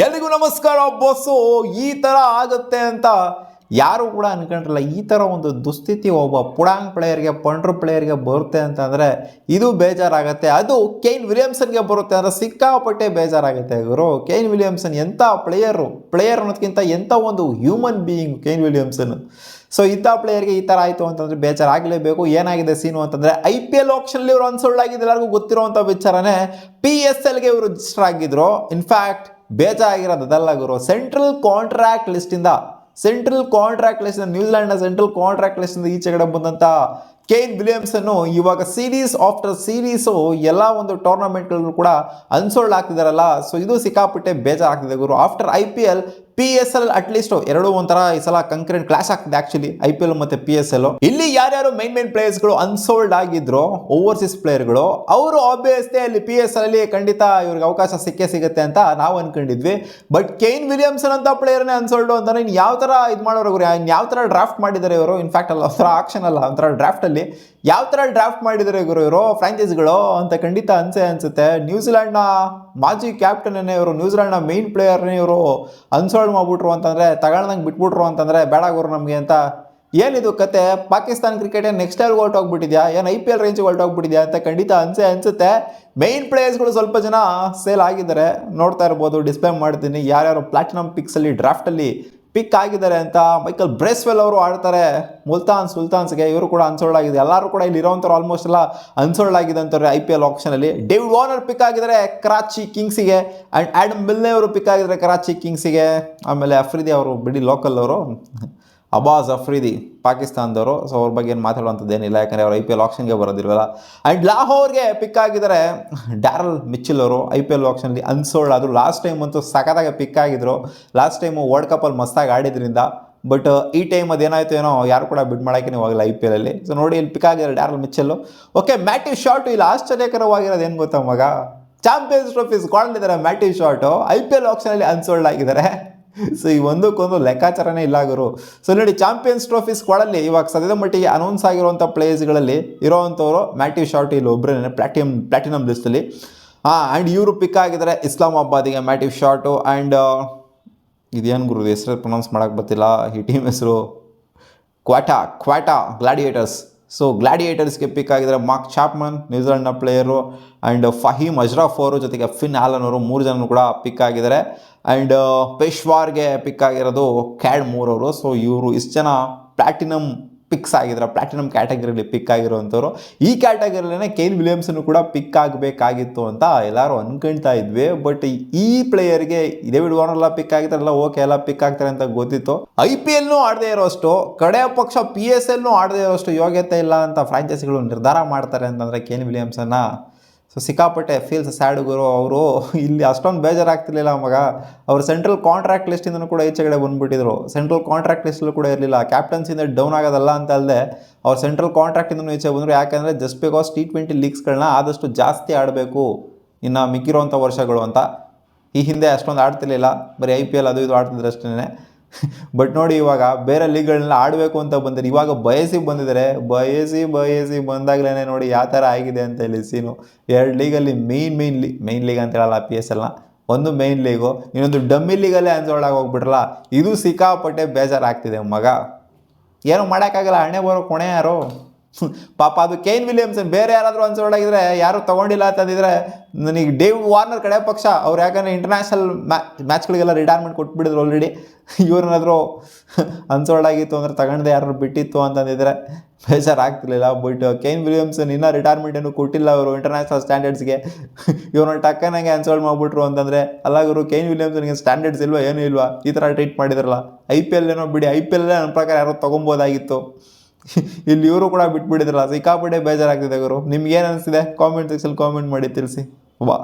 ಎಲ್ರಿಗೂ ನಮಸ್ಕಾರ ಬಸ್ಸು. ಈ ಥರ ಆಗುತ್ತೆ ಅಂತ ಯಾರು ಕೂಡ ಅನ್ಕೊಂಡ್ರಲ್ಲ. ಈ ಥರ ಒಂದು ದುಸ್ಥಿತಿ ಒಬ್ಬ ಪುಡಾಂಗ್ ಪ್ಲೇಯರ್ಗೆ, ಪಂಡ್ರು ಪ್ಲೇಯರ್ಗೆ ಬರುತ್ತೆ ಅಂತಂದರೆ ಇದು ಬೇಜಾರಾಗುತ್ತೆ. ಅದು ಕೇನ್ ವಿಲಿಯಮ್ಸನ್ಗೆ ಬರುತ್ತೆ ಅಂದರೆ ಸಿಕ್ಕಾಪಟ್ಟೆ ಬೇಜಾರಾಗುತ್ತೆ ಗುರು. ಕೇನ್ ವಿಲಿಯಮ್ಸನ್ ಎಂಥ ಪ್ಲೇಯರ್ ಅನ್ನೋದಕ್ಕಿಂತ ಎಂಥ ಒಂದು human being Kane Williamson. So ಇಂಥ ಪ್ಲೇಯರ್ಗೆ ಈ ಥರ ಆಯಿತು ಅಂತಂದರೆ ಬೇಜಾರಾಗಲೇಬೇಕು. ಏನಾಗಿದೆ ಸೀನು ಅಂತಂದರೆ IPL ಆಕ್ಷನಲ್ಲಿ ಇವರು ಅನ್ಸೋಲ್ಡ್ ಎಲ್ಲರಿಗೂ ಗೊತ್ತಿರುವಂಥ ವಿಚಾರನೇ. PSLಗೆ ಇವರು ರಿಜಿಸ್ಟರ್ ಆಗಿದ್ರು. ಇನ್ಫ್ಯಾಕ್ಟ್ ಬೇಜಾರಾಗಿರೋದು ಅದಲ್ಲ ಗುರು, ಸೆಂಟ್ರಲ್ ಕಾಂಟ್ರಾಕ್ಟ್ ಲಿಸ್ಟಿಂದ ನ್ಯೂಜಿಲೆಂಡ್ನ ಸೆಂಟ್ರಲ್ ಕಾಂಟ್ರಾಕ್ಟ್ ಲಿಸ್ಟಿಂದ ಈಚೆಗಡೆ ಬಂದಂಥ ಕೇನ್ ವಿಲಿಯಮ್ಸನ್ನು ಇವಾಗ ಸೀರೀಸ್ ಆಫ್ಟರ್ ಸೀರೀಸು ಎಲ್ಲ ಒಂದು ಟೂರ್ನಮೆಂಟ್ಗಳು ಕೂಡ ಅನ್ಸೋಲ್ಡ್ ಆಗ್ತಿದಾರಲ್ಲ. ಸೊ ಇದು ಸಿಕ್ಕಾಪಟ್ಟೆ ಬೇಜಾರಾಗ್ತಿದೆ ಗುರು. ಆಫ್ಟರ್ IPL PSL ಅಟ್ಲೀಸ್ಟ್ ಎರಡು ಒಂಥರ ಈ ಸಲ ಕಂಕರೆಂಟ್ ಕ್ಲಾಶ್ ಆಗ್ತಿದೆ ಆಕ್ಚುಲಿ, IPL ಮತ್ತೆ PSL. ಇಲ್ಲಿ ಯಾರ್ಯಾರು ಮೈನ್ ಪ್ಲೇಯರ್ಸ್ಗಳು ಅನ್ಸೋಲ್ಡ್ ಆಗಿದ್ರು, ಓವರ್ಸೀಸ್ ಪ್ಲೇಯರ್ಗಳು, ಅವರು ಆಬ್ವಿಯಸ್ಲಿ ಅಲ್ಲಿ PSL ಅಲ್ಲಿ ಖಂಡಿತ ಇವ್ರಿಗೆ ಅವಕಾಶ ಸಿಗುತ್ತೆ ಅಂತ ನಾವು ಅನ್ಕೊಂಡಿದ್ವಿ. ಬಟ್ ಕೇನ್ ವಿಲಿಯಮ್ಸನ್ ಅಂತ ಪ್ಲೇಯರ್ನೇ ಅನ್ಸೋಲ್ಡ್ ಅಂತಾನೆ ಇನ್ನು ಯಾವ ಥರ ಇದು ಮಾಡೋರು ಗುರು, ಯಾವ ಥರ ಡ್ರಾಫ್ಟ್ ಮಾಡಿದ್ದಾರೆ ಇವರು. ಇನ್ಫ್ಯಾಕ್ಟ್ ಅಲ್ಲ, ಒಂಥರ ಆಕ್ಷನ್ ಅಲ್ಲ, ಒಂಥರ ಡ್ರಾಫ್ಟಲ್ಲಿ ಯಾವ ಥರ ಡ್ರಾಫ್ಟ್ ಮಾಡಿದ್ದಾರೆ ಗುರು ಇವರು ಫ್ರಾಂಚೈಸಿಗಳು ಅಂತ ಖಂಡಿತ ಅನ್ಸುತ್ತೆ. ನ್ಯೂಜಿಲೆಂಡ್ನ ಮಾಜಿ ಕ್ಯಾಪ್ಟನ್ನೇ ಇವರು, ನ್ಯೂಜಿಲೆಂಡ್ನ ಮೇನ್ ಪ್ಲೇಯರ್ನೇ ಇವರು ಅನ್ಸೋಲ್ಡ್ ಮಾಡ್ಬಿಟ್ರು ಅಂತಂದರೆ, ತಗೊಳ್ದಂಗೆ ಬಿಟ್ಬಿಟ್ರು ಅಂತಂದರೆ ಬೇಡ ಗುರು ನಮಗೆ ಅಂತ. ಏನಿದು ಕತೆ? ಪಾಕಿಸ್ತಾನ ಕ್ರಿಕೆಟ್ ನೆಕ್ಸ್ಟ್ ಲೆವೆಲ್ಗೆ ಹೊರಟೋಗ್ಬಿಟ್ಟಿದ್ಯಾ, ಏನು IPL ರೇಂಜ್ಗೆ ಹೊರಟೋಗ್ಬಿಟ್ಟಿದ್ಯಾ ಅಂತ ಖಂಡಿತ ಅನ್ಸುತ್ತೆ. ಮೈನ್ ಪ್ಲೇಯರ್ಸ್ಗಳು ಸ್ವಲ್ಪ ಜನ ಸೇಲ್ ಆಗಿದ್ದಾರೆ, ನೋಡ್ತಾ ಇರ್ಬೋದು. ಡಿಸ್ಪ್ಲೇ ಮಾಡ್ತೀನಿ ಯಾರ್ಯಾರು ಪ್ಲಾಟಿನಮ್ ಪಿಕ್ಸಲ್ಲಿ ಡ್ರಾಫ್ಟಲ್ಲಿ ಪಿಕ್ ಆಗಿದ್ದಾರೆ ಅಂತ. ಮೈಕಲ್ ಬ್ರೇಸ್ವೆಲ್ ಅವರು ಆಡ್ತಾರೆ ಮುಲ್ತಾನ್ ಸುಲ್ತಾನ್ಸ್ಗೆ, ಇವರು ಕೂಡ ಅನ್ಸೋಲ್ಡ್ ಆಗಿದೆ. ಎಲ್ಲರೂ ಕೂಡ ಇಲ್ಲಿ ಇರೋವಂಥವ್ರು ಆಲ್ಮೋಸ್ಟ್ ಎಲ್ಲ ಅನ್ಸೋಲ್ಡ್ ಆಗಿದೆ ಅಂತಾರೆ IPL ಆಕ್ಷನಲ್ಲಿ. ಡೇವಿಡ್ ವಾರ್ನರ್ ಪಿಕ್ ಆಗಿದ್ದಾರೆ ಕರಾಚಿ ಕಿಂಗ್ಸಿಗೆ, ಆ್ಯಂಡ್ ಆ್ಯಡಮ್ ಮಿಲ್ನೆ ಅವರು ಪಿಕ್ ಆಗಿದ್ದಾರೆ ಕರಾಚಿ ಕಿಂಗ್ಸಿಗೆ. ಆಮೇಲೆ ಅಫ್ರಿದಿ ಅವರು ಬಿಡಿ ಲೋಕಲ್ ಅವರು, ಅಬ್ಬಾಸ್ ಅಫ್ರಿದಿ ಪಾಕಿಸ್ತಾನದವರು. ಸೊ ಅವ್ರ ಬಗ್ಗೆ ಏನು ಮಾತಾಡುವಂಥದ್ದೇನಿಲ್ಲ, ಯಾಕಂದರೆ ಅವ್ರು IPL ಆಕ್ಷನ್ಗೆ ಬರೋದಿಲ್ವಲ್ಲ. ಆ್ಯಂಡ್ ಲಾಹೋರ್ಗೆ ಪಿಕ್ ಆಗಿದ್ದಾರೆ ಡ್ಯಾರಲ್ ಮಿಚೆಲ್ ಅವರು, IPL ಆಕ್ಷನಲ್ಲಿ ಅನ್ಸೋಲ್ಡ್ ಆದರು. ಲಾಸ್ಟ್ ಟೈಮ್ ಅಂತೂ ಸಖತ್ತಾಗಿ ಪಿಕ್ ಆಗಿದ್ರು. ಲಾಸ್ಟ್ ಟೈಮು ವರ್ಲ್ಡ್ ಕಪ್ಪಲ್ಲಿ ಮಸ್ತಾಗಿ ಆಡಿದ್ರಿಂದ. ಬಟ್ ಈ ಟೈಮ್ ಅದೇನಾಯಿತು ಏನೋ, ಯಾರು ಕೂಡ ಬಿಡ್ ಮಾಡೋಕ್ಕೆ ಹೋಗಿಲ್ಲ IPL ಅಲ್ಲಿ. ಸೊ ನೋಡಿ ಇಲ್ಲಿ ಪಿಕ್ ಆಗಿದ್ದಾರೆ ಡ್ಯಾರಲ್ ಮಿಚೆಲ್ಲು. ಓಕೆ, ಮ್ಯಾಟಿವ್ ಶಾರ್ಟು ಇಲ್ಲಿ ಆಶ್ಚರ್ಯಕರವಾಗಿರೋದು ಏನು ಗೊತ್ತಾ ಮಗ, ಚಾಂಪಿಯನ್ಸ್ ಟ್ರೋಫೀಸ್ ಕೊಂಡಿದ್ದಾರೆ ಮ್ಯಾಟಿವ್ ಶಾರ್ಟು, IPL ಆಕ್ಷನಲ್ಲಿ ಅನ್ಸೋಲ್ಡ್ ಆಗಿದ್ದಾರೆ. ಸೊ ಈ ಒಂದಕ್ಕೊಂದು ಲೆಕ್ಕಾಚಾರನೇ ಇಲ್ಲ ಗುರು. ಸೊ ನೋಡಿ, ಚಾಂಪಿಯನ್ಸ್ ಟ್ರೋಫಿ ಸ್ಕ್ವಾಡಲ್ಲಿ ಇವಾಗ ಸದ್ಯದ ಮಟ್ಟಿಗೆ ಅನೌನ್ಸ್ ಆಗಿರುವಂಥ ಪ್ಲೇಯರ್ಸ್ಗಳಲ್ಲಿ ಇರೋವಂಥವ್ರು ಮ್ಯಾಟಿವ್ ಶಾರ್ಟ್ ಇಲ್ಲಿ ಒಬ್ಬರೇ ಪ್ಲಾಟಿನಮ್ ಲಿಸ್ಟಲ್ಲಿ. ಆ್ಯಂಡ್ ಇವರು ಪಿಕ್ ಆಗಿದ್ದಾರೆ ಇಸ್ಲಾಮಾಬಾದಿಗೆ ಮ್ಯಾಟಿವ್ ಶಾರ್ಟು. ಆ್ಯಂಡ್ ಇದೇನು ಗುರು ಹೆಸರು ಪ್ರೊನೌನ್ಸ್ ಮಾಡೋಕ್ಕೆ ಬರ್ತಿಲ್ಲ, ಈ ಟೀಮ್ ಹೆಸರು ಕ್ವಾಟಾ ಗ್ಲಾಡಿಯೇಟರ್ಸ್. ಸೊ ಗ್ಲಾಡಿಯೇಟರ್ಸ್ಗೆ ಪಿಕ್ ಆಗಿದ್ದಾರೆ mark Chapman, ನ್ಯೂಜಿಲೆಂಡ್ನ player. And Faheem ಅಜ್ರಾಫ್ ಅವರು, ಜೊತೆಗೆ ಫಿನ್ ಆಲನ್ ಅವರು, 3 ಜನ ಕೂಡ ಪಿಕ್ ಆಗಿದ್ದಾರೆ. ಆ್ಯಂಡ್ ಪೇಶ್ವಾರ್ಗೆ ಪಿಕ್ ಆಗಿರೋದು ಕ್ಯಾಡ್ ಮೂರವರು. ಸೊ ಇವರು ಇಷ್ಟು ಜನ ಪ್ಲಾಟಿನಮ್ ಪಿಕ್ಸ್ ಆಗಿದ್ದಾರೆ, ಪ್ಲಾಟಿನಮ್ ಕ್ಯಾಟಗರಿಲಿ ಪಿಕ್ ಆಗಿರೋವಂಥವ್ರು. ಈ ಕ್ಯಾಟಗರಿಲೇ ಕೇನ್ ವಿಲಿಯಮ್ಸನ್ ಕೂಡ ಪಿಕ್ ಆಗಬೇಕಾಗಿತ್ತು ಅಂತ ಎಲ್ಲರೂ ಅನ್ಕೊಳ್ತಾ ಇದ್ವಿ. ಬಟ್ ಈ ಪ್ಲೇಯರ್ಗೆ ಡೇವಿಡ್ ವಾರ್ನರ್ ಪಿಕ್ ಆಗಿದ್ದಾರಲ್ಲ, ಓಕೆ ಎಲ್ಲ ಪಿಕ್ ಆಗ್ತಾರೆ ಅಂತ ಗೊತ್ತಿತ್ತು. IPLನೂ ಆಡದೇ ಇರೋಷ್ಟು, ಕಡೆಯ ಪಕ್ಷ PSLನೂ ಆಡದೇ ಇರೋಷ್ಟು ಯೋಗ್ಯತೆ ಇಲ್ಲ ಅಂತ ಫ್ರಾಂಚೈಸಿಗಳು ನಿರ್ಧಾರ ಮಾಡ್ತಾರೆ ಅಂತಂದರೆ ಕೇನ್ ವಿಲಿಯಮ್ಸನ್ನ. ಸೊ ಸಿಕ್ಕಾಪಟ್ಟೆ ಫೀಲ್ಸ್ ಸ್ಯಾಡ್ ಗುರು. ಅವರು ಇಲ್ಲಿ ಅಷ್ಟೊಂದು ಬೇಜಾರಾಗ್ತಿರ್ಲಿಲ್ಲ ಮಗ. ಅವರು ಸೆಂಟ್ರಲ್ ಕಾಂಟ್ರಾಕ್ಟ್ ಲಿಸ್ಟಿಂದನೂ ಕೂಡ ಈಚೆಗಡೆ ಬಂದುಬಿಟ್ಟಿದ್ರು. ಸೆಂಟ್ರಲ್ ಕಾಂಟ್ರಾಕ್ಟ್ ಲಿಸ್ಟಲ್ಲೂ ಕೂಡ ಇರಲಿಲ್ಲ. ಕ್ಯಾಪ್ಟನ್ಸಿಂದ ಡೌನ್ ಆಗೋದಲ್ಲ ಅಂತ ಅಲ್ಲದೆ ಅವ್ರು ಸೆಂಟ್ರಲ್ ಕಾಂಟ್ರಾಕ್ಟಿಂದನೂ ಈಚೆ ಬಂದರು. ಯಾಕೆಂದರೆ ಜಸ್ಟ್ ಬಿಕಾಸ್ T20 ಲೀಗ್ಸ್ಗಳನ್ನ ಆದಷ್ಟು ಜಾಸ್ತಿ ಆಡಬೇಕು ಇನ್ನು ಮಿಕ್ಕಿರೋವಂಥ ವರ್ಷಗಳು ಅಂತ. ಈ ಹಿಂದೆ ಅಷ್ಟೊಂದು ಆಡ್ತಿರ್ಲಿಲ್ಲ, ಬರೀ IPL ಅದು ಇದು ಆಡ್ತಿದ್ರು ಅಷ್ಟೇ. ಬಟ್ ನೋಡಿ ಇವಾಗ ಬೇರೆ ಲೀಗ್ಗಳನ್ನೆಲ್ಲ ಆಡಬೇಕು ಅಂತ ಬಂದರೆ ಇವಾಗ ಬಯಸಿ ಬಂದಿದ್ದಾರೆ. ಬಯಸಿ ಬಂದಾಗಲೇ ನೋಡಿ ಯಾವ ಥರ ಆಗಿದೆ ಅಂತ ಇಲ್ಲಿ ಸೀನು. 2 ಲೀಗಲ್ಲಿ ಮೇನ್ ಲೀಗ್ ಅಂತ ಹೇಳಲ್ಲ PSLನ, ಒಂದು ಮೇನ್ ಲೀಗು, ಇನ್ನೊಂದು ಡಮ್ಮಿ ಲೀಗಲ್ಲೇ ಅನ್ಸೋಲ್ಡ್ ಆಗಿ ಹೋಗ್ಬಿಟ್ರಲ್ಲ. ಇದು ಸಿಕ್ಕಾಪಟ್ಟೆ ಬೇಜಾರಾಗ್ತಿದೆ ಮಗ. ಏನೂ ಮಾಡೋಕ್ಕಾಗಲ್ಲ, ಹಣೆ ಬರೋ ಕೊನೆ ಯಾರು ಪಾಪ. ಅದು ಕೇನ್ ವಿಲಿಯಮ್ಸನ್. ಬೇರೆ ಯಾರಾದರೂ ಅನ್ಸೋಲ್ಡ್ ಆಗಿದ್ರೆ, ಯಾರು ತೊಗೊಂಡಿಲ್ಲ ಅಂತಂದಿದ್ರೆ ನನಗೆ ಡೇವಿಡ್ ವಾರ್ನರ್ ಕಡೆ ಪಕ್ಷ ಅವ್ರು, ಯಾಕಂದರೆ ಇಂಟರ್ನ್ಯಾಷನಲ್ ಮ್ಯಾಚ್ಗಳಿಗೆಲ್ಲ ರಿಟೈರ್ಮೆಂಟ್ ಕೊಟ್ಬಿಟ್ಟಿದ್ರು ಆಲ್ರೆಡಿ. ಇವ್ರನ್ನಾದರೂ ಅನ್ಸೋಲ್ಡ್ ಆಗಿತ್ತು ಅಂದರೆ ತಗೊಂಡೆ ಯಾರು ಬಿಟ್ಟಿತ್ತು ಅಂತಂದಿದ್ರೆ ಬೇಜಾರಾಗ್ತಿರ್ಲಿಲ್ಲ. ಬಟ್ ಕೇನ್ ವಿಲಿಯಮ್ಸನ್ ಇನ್ನೂ ರಿಟೈರ್ಮೆಂಟ್ ಏನು ಕೊಟ್ಟಿಲ್ಲ ಅವರು ಇಂಟರ್ನ್ಯಾಷನಲ್ ಸ್ಟ್ಯಾಂಡರ್ಡ್ಸ್ಗೆ. ಇವ್ರನ್ನ ಟಕ್ಕನಾಗೆ ಅನ್ಸೋಲ್ಡ್ ಮಾಡಿಬಿಟ್ರು ಅಂತಂದರೆ ಅಲ್ಲ ಗುರು, ಕೇನ್ ವಿಲಿಯಮ್ಸನ್ಗೆ ಸ್ಟ್ಯಾಂಡರ್ಡ್ಸ್ ಇಲ್ವಾ, ಏನೂ ಇಲ್ವಾ, ಈ ಥರ ಟ್ರೀಟ್ ಮಾಡಿದ್ರಲ್ಲ. IPL ಏನೋ ಬಿಡಿ, IPL ನನ್ನ ಪ್ರಕಾರ ಯಾರೋ ತೊಗೊಬೋದಾಗಿತ್ತು. ಇಲ್ಲಿ ಇವರು ಕೂಡ ಬಿಟ್ಬಿಟ್ಟಿದ್ರಲ್ಲ. ಸಿಕ್ಕಾಪಟ್ಟೆ ಬೇಜಾರಾಗ್ತಿದೆ ಗುರು. ನಿಮ್ಗೇನು ಅನಿಸ್ತಿದೆ ಕಾಮೆಂಟ್ ಸೆಕ್ಷನ್ ಕಾಮೆಂಟ್ ಮಾಡಿ ತಿಳಿಸಿ. ವಾ.